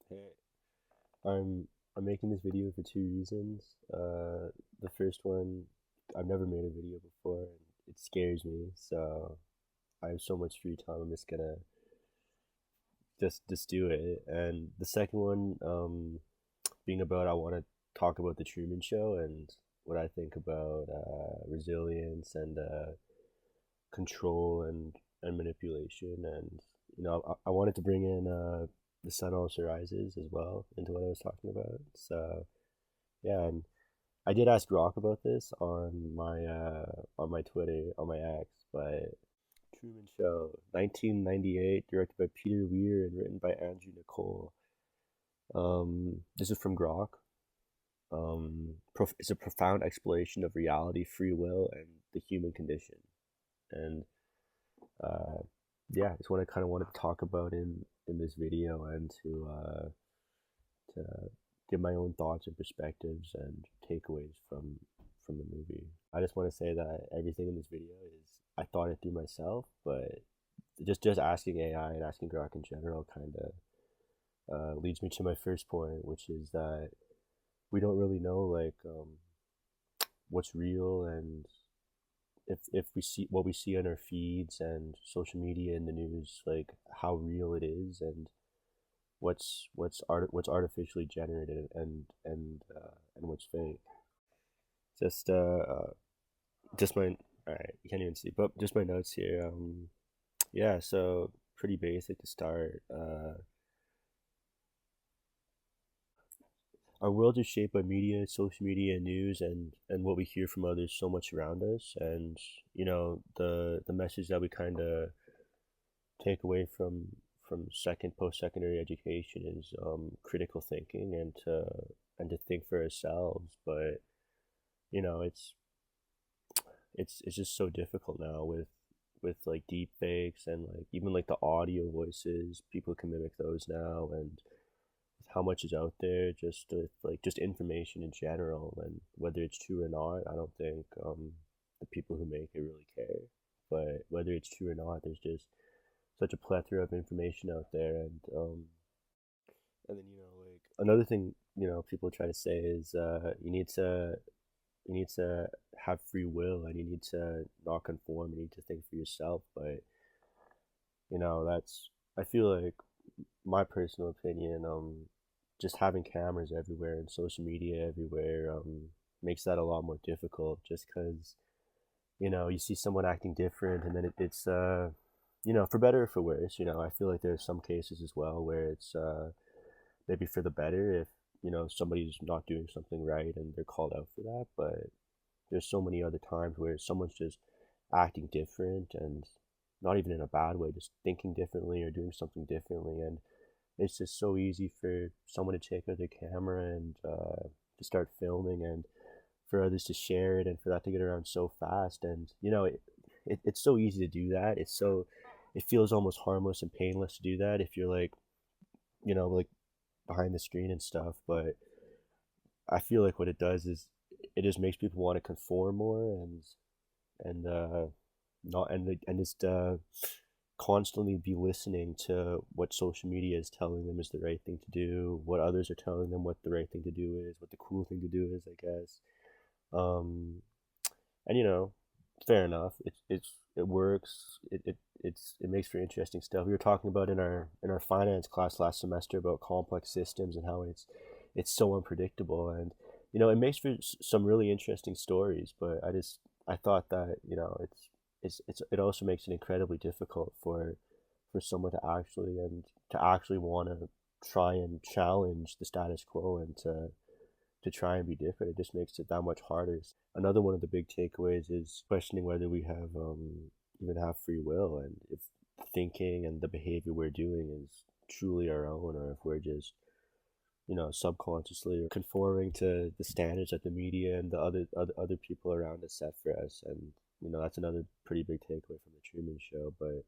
Hey, I'm making this video for two reasons. The first one, I've never made a video before, and it scares me. So I have so much free time. I'm just gonna just do it. And the second one, being about I want to talk about the Truman Show and what I think about resilience and control and manipulation. And I wanted to bring in the sun also rises as well into what I was talking about. So yeah, and I did ask Rock about this on my Twitter, on my X, but Truman Show, 1998, directed by Peter Weir and written by Andrew Nicole. This is from Grok. It's a profound exploration of reality, free will, and the human condition. And uh, yeah, it's what I kind of wanted to talk about in this video, and to give my own thoughts and perspectives and takeaways from the movie. I just want to say that everything in this video is I thought it through myself, but just asking AI and asking Grok in general kind of leads me to my first point, which is that we don't really know what's real, and if we see what we see on our feeds and social media and the news, like how real it is, and what's artificially generated and what's fake. Just just my all right, you can't even see, but just my notes here. Yeah, so pretty basic to start. Our world is shaped by media, social media, news, and what we hear from others so much around us. And the message that we kind of take away from post secondary education is critical thinking and to think for ourselves. But you know, it's just so difficult now with like deep fakes and like even like the audio voices. People can mimic those now, and how much is out there just with like just information in general, and whether it's true or not, I don't think the people who make it really care. But whether it's true or not, there's just such a plethora of information out there. And then like another thing people try to say is you need to have free will, and you need to not conform, you need to think for yourself. But that's, I feel like, my personal opinion, just having cameras everywhere and social media everywhere makes that a lot more difficult, just because you see someone acting different, and then it's for better or for worse. I feel like there's some cases as well where it's maybe for the better if somebody's not doing something right and they're called out for that. But there's so many other times where someone's just acting different, and not even in a bad way, just thinking differently or doing something differently. And it's just so easy for someone to take out their camera and to start filming, and for others to share it, and for that to get around so fast. And it's so easy to do that. It feels almost harmless and painless to do that if you're like like behind the screen and stuff. But I feel like what it does is it just makes people want to conform more, and not and just constantly be listening to what social media is telling them is the right thing to do, what others are telling them what the right thing to do is, what the cool thing to do is, I guess. Um, and fair enough. It works. It makes for interesting stuff. We were talking about in our finance class last semester about complex systems and how it's so unpredictable, and it makes for some really interesting stories. But I thought that it also makes it incredibly difficult for someone to actually want to try and challenge the status quo, and to try and be different. It just makes it that much harder. Another one of the big takeaways is questioning whether we have even have free will, and if thinking and the behavior we're doing is truly our own, or if we're just subconsciously conforming to the standards that the media and the other people around us set for us. And that's another pretty big takeaway from the Truman Show. But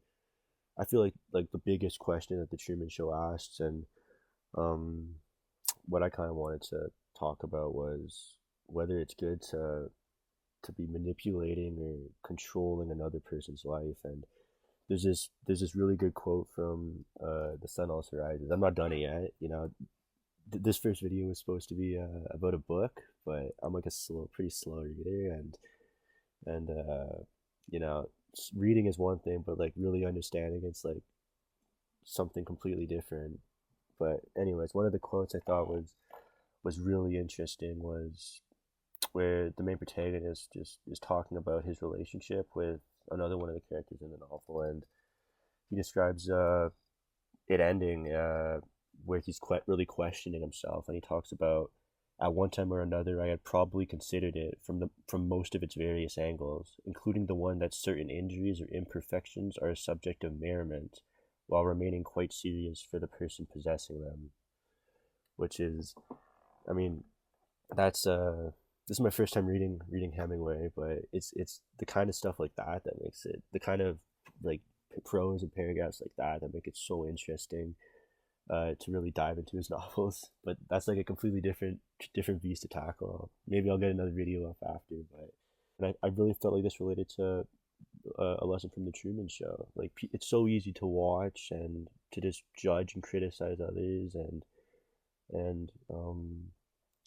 I feel like the biggest question that the Truman Show asks, and um, what I kind of wanted to talk about, was whether it's good to be manipulating or controlling another person's life. And there's this really good quote from The Sun Also Rises. I'm not done it yet. This first video was supposed to be about a book, but I'm like a pretty slow reader, and reading is one thing, but like really understanding it's like something completely different. But anyways, one of the quotes I thought was really interesting was where the main protagonist just is talking about his relationship with another one of the characters in the novel, and he describes it ending where he's really questioning himself, and he talks about at one time or another I had probably considered it from most of its various angles, including the one that certain injuries or imperfections are a subject of merriment, while remaining quite serious for the person possessing them. Which is, I mean, that's this is my first time reading Hemingway, but it's the kind of stuff like that makes it the kind of like prose and paragraphs like that make it so interesting to really dive into his novels. But that's like a completely different beast to tackle. Maybe I'll get another video up after, but and I really felt like this related to a lesson from the Truman Show. Like it's so easy to watch and to just judge and criticize others, and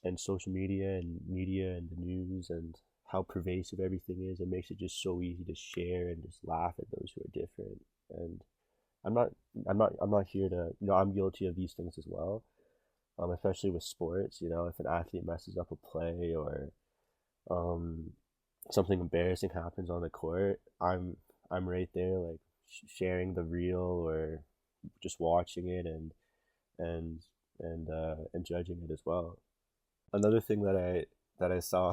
and social media and the news and how pervasive everything is. It makes it just so easy to share and just laugh at those who are different. And I'm not I'm not here to, I'm guilty of these things as well. Especially with sports, if an athlete messes up a play or um something embarrassing happens on the court, I'm right there like sharing the reel or just watching it and and judging it as well. Another thing that I saw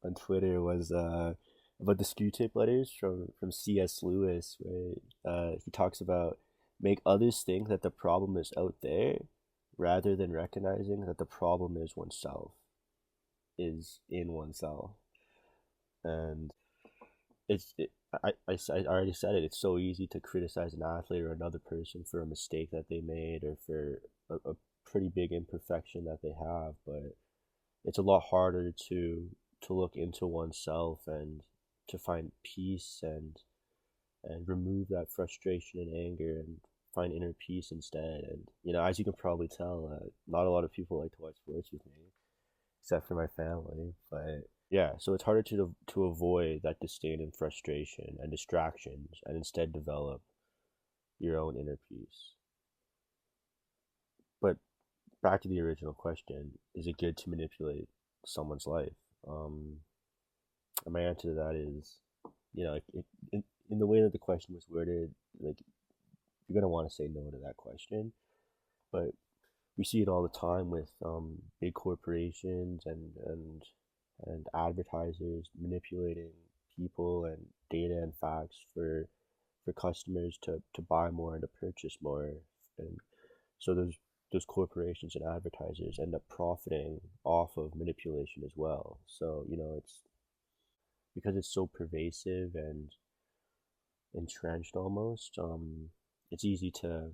on Twitter was about the screw tape letters from C.S. Lewis, where he talks about make others think that the problem is out there rather than recognizing that the problem is in oneself. And I already said it. It's so easy to criticize an athlete or another person for a mistake that they made or for a pretty big imperfection that they have, but it's a lot harder to look into oneself and to find peace and remove that frustration and anger and find inner peace instead. And as you can probably tell, not a lot of people like to watch sports with me, except for my family. But yeah, so it's harder to avoid that disdain and frustration and distractions, and instead develop your own inner peace. But back to the original question: is it good to manipulate someone's life? Um, and my answer to that is, in the way that the question was worded, like you're gonna want to say no to that question. But we see it all the time with big corporations and advertisers manipulating people and data and facts for customers to buy more and to purchase more. And so those corporations and advertisers end up profiting off of manipulation as well. So it's because it's so pervasive and entrenched almost. It's easy to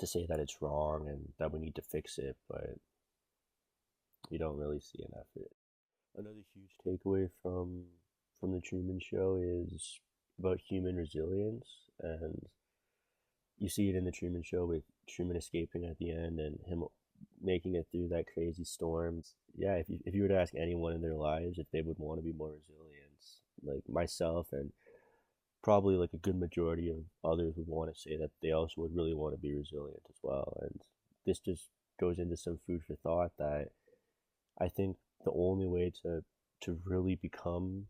say that it's wrong and that we need to fix it, but you don't really see an effort. Another huge takeaway from the Truman Show is about human resilience, and you see it in the Truman Show with Truman escaping at the end and him making it through that crazy storm. Yeah, if you were to ask anyone in their lives if they would want to be more resilient, like myself and probably like a good majority of others would want to say that they also would really want to be resilient as well. And this just goes into some food for thought that I think the only way to really become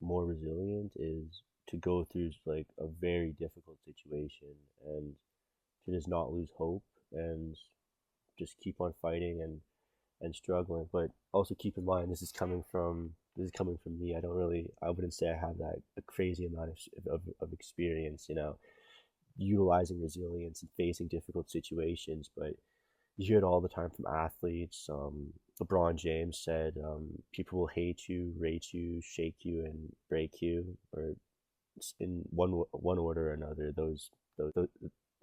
more resilient is to go through like a very difficult situation and to just not lose hope and just keep on fighting and struggling. But also keep in mind this is coming from me. I wouldn't say I have that a crazy amount of experience, utilizing resilience and facing difficult situations, but you hear it all the time from athletes. LeBron James said, people will hate you, rate you, shake you, and break you, or in one order or another, those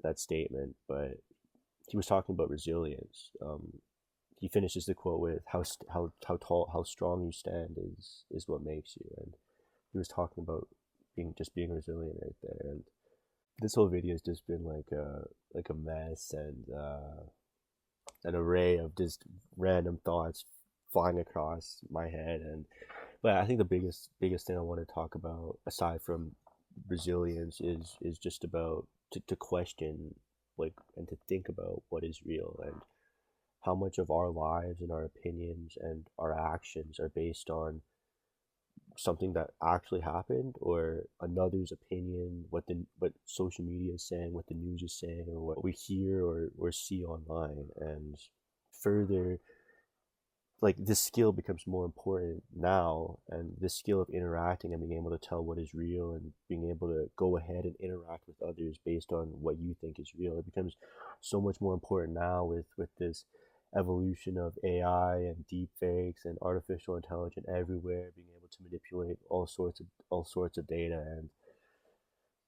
that statement. But he was talking about resilience. He finishes the quote with how strong you stand is what makes you, and he was talking about being resilient right there. And This whole video has just been like a mess and an array of just random thoughts flying across my head. And but I think the biggest thing I want to talk about, aside from resilience, is just about to question, like, and to think about what is real, and how much of our lives and our opinions and our actions are based on something that actually happened, or another's opinion, what social media is saying, what the news is saying, or what we hear or see online. And further, like, this skill becomes more important now, and this skill of interacting and being able to tell what is real and being able to go ahead and interact with others based on what you think is real, it becomes so much more important now with this evolution of AI and deep fakes and artificial intelligence everywhere, being able to manipulate all sorts of data.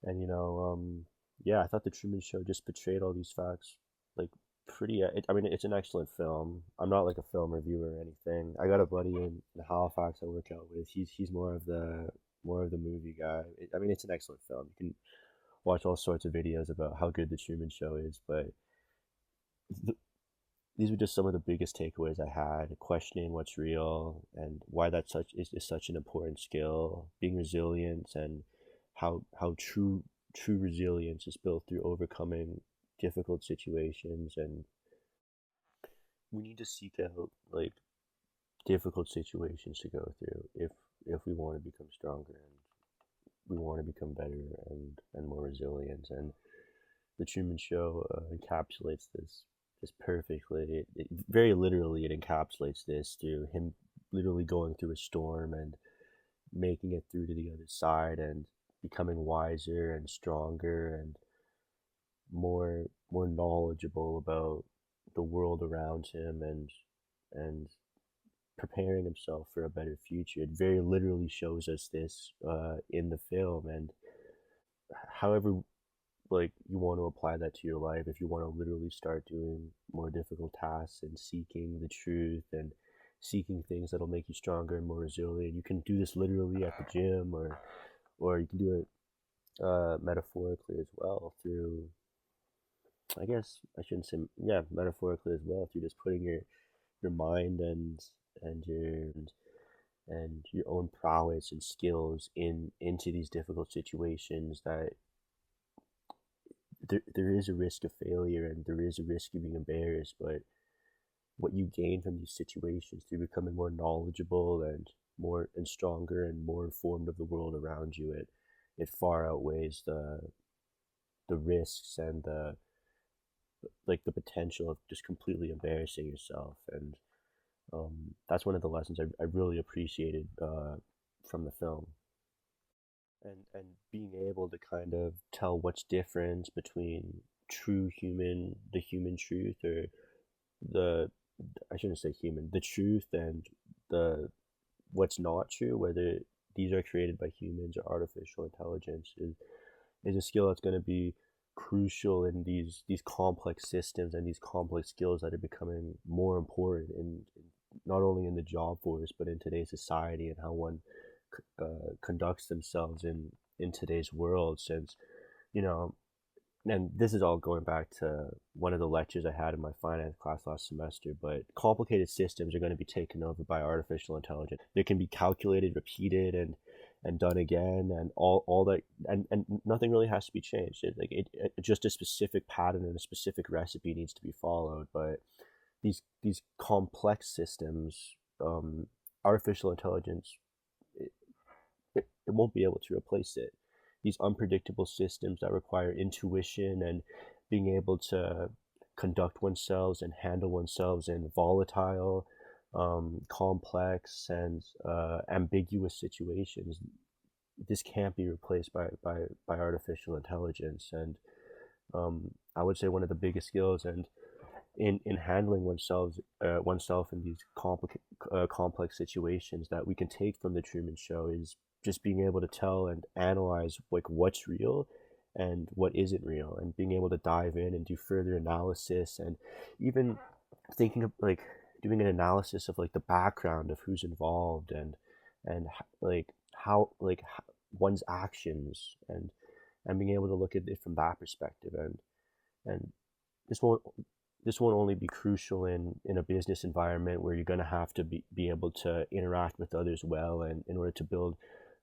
And yeah, I thought the Truman Show just portrayed all these facts, like, pretty. I mean, it's an excellent film. I'm not like a film reviewer or anything. I got a buddy in Halifax I work out with. He's more of the movie guy. I mean, it's an excellent film. You can watch all sorts of videos about how good the Truman Show is, but th- these were just some of the biggest takeaways I had: questioning what's real and why that is such an important skill, being resilient, and how true resilience is built through overcoming difficult situations. And we need to seek out, like, difficult situations to go through if we want to become stronger, and we want to become better and more resilient. And the Truman Show encapsulates this perfectly. Very literally, it encapsulates this through him literally going through a storm and making it through to the other side, and becoming wiser and stronger and more knowledgeable about the world around him, and preparing himself for a better future. It very literally shows us this in the film. And however, like, you want to apply that to your life, if you want to literally start doing more difficult tasks and seeking the truth and seeking things that'll make you stronger and more resilient, you can do this literally at the gym, or you can do it metaphorically as well, through, I guess I shouldn't say, yeah, metaphorically as well, through just putting your mind and your own prowess and skills into these difficult situations. That there is a risk of failure, and there is a risk of being embarrassed, but what you gain from these situations through becoming more knowledgeable and more and stronger and more informed of the world around you, it far outweighs the risks and the potential of just completely embarrassing yourself. And that's one of the lessons I really appreciated from the film. And being able to kind of tell what's different between the human truth, or the I shouldn't say human, the truth, and the what's not true, whether these are created by humans or artificial intelligence, is a skill that's going to be crucial in these complex systems and these complex skills that are becoming more important in not only in the job force, but in today's society, and how one conducts themselves in today's world. Since, you know and this is all going back to one of the lectures I had in my finance class last semester, but complicated systems are going to be taken over by artificial intelligence. They can be calculated, repeated, and done again, and all that, and nothing really has to be changed. Just a specific pattern and a specific recipe needs to be followed. But these complex systems, artificial intelligence, it won't be able to replace it. These unpredictable systems that require intuition and being able to conduct oneself and handle oneself in volatile, complex, and ambiguous situations. This can't be replaced by artificial intelligence. And I would say one of the biggest skills, and in handling oneself in these complex situations, that we can take from the Truman Show, is just being able to tell and analyze, like, what's real and what isn't real, and being able to dive in and do further analysis, and even thinking of, like, doing an analysis of, like, the background of who's involved, and like how, like, one's actions, and and being able to look at it from that perspective. And this won't this won't only be crucial in a business environment where you're going to have to be able to interact with others well, and in order to build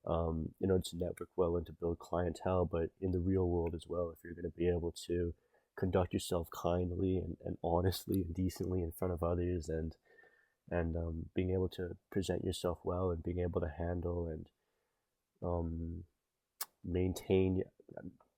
in order to network well and to build clientele, but in the real world as well, if you're going to be able to conduct yourself kindly and honestly and decently in front of others, and being able to present yourself well, and being able to handle and um, maintain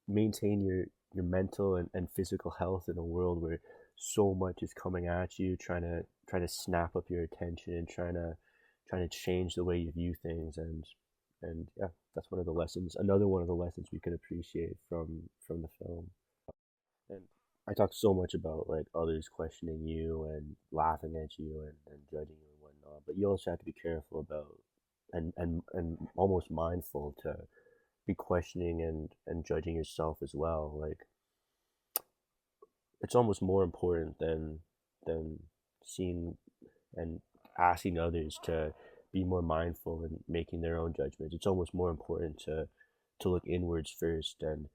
maintain your mental and physical health in a world where so much is coming at you, trying to snap up your attention and trying to change the way you view things. And yeah, that's one of the lessons, another one of the lessons we can appreciate from the film. And I talk so much about like others questioning you and laughing at you and judging you and whatnot, but you also have to be careful about and almost mindful to be questioning and judging yourself as well. Like, it's almost more important than seeing and asking others to be more mindful and making their own judgments. It's almost more important to look inwards first and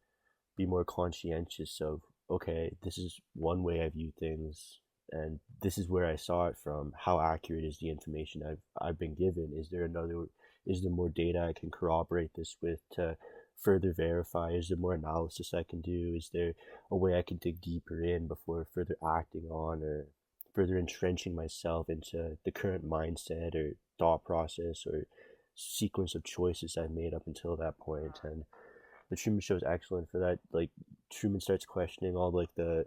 be more conscientious of, okay, this is one way I view things, and this is where I saw it from. How accurate is the information I've been given? Is there more data I can corroborate this with to further verify? Is there more analysis I can do? Is there a way I can dig deeper in before further acting on or further entrenching myself into the current mindset or thought process or sequence of choices I've made up until that point? And the Truman Show is excellent for that. Like, Truman starts questioning all like the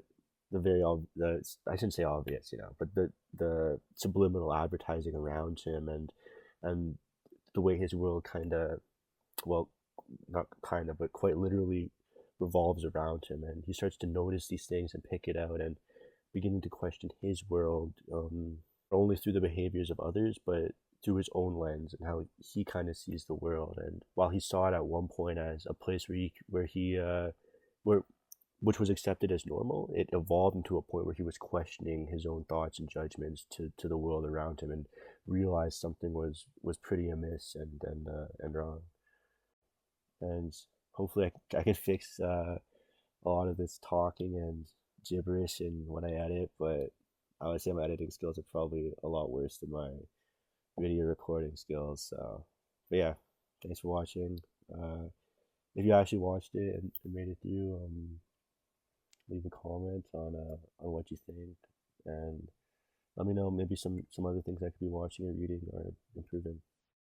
very the I shouldn't say obvious, but the subliminal advertising around him, and the way his world kind of, well, not kind of, but quite literally revolves around him, and he starts to notice these things and pick it out and beginning to question his world, not only through the behaviors of others, but through his own lens and how he kind of sees the world. And while he saw it at one point as a place where which was accepted as normal, it evolved into a point where he was questioning his own thoughts and judgments to the world around him, and realized something was pretty amiss and wrong. And hopefully I can fix a lot of this talking and gibberish in when I edit, but I would say my editing skills are probably a lot worse than my video recording skills. So, but yeah, thanks for watching. If you actually watched it and made it through, leave a comment on what you think, and let me know maybe some other things I could be watching or reading or improving.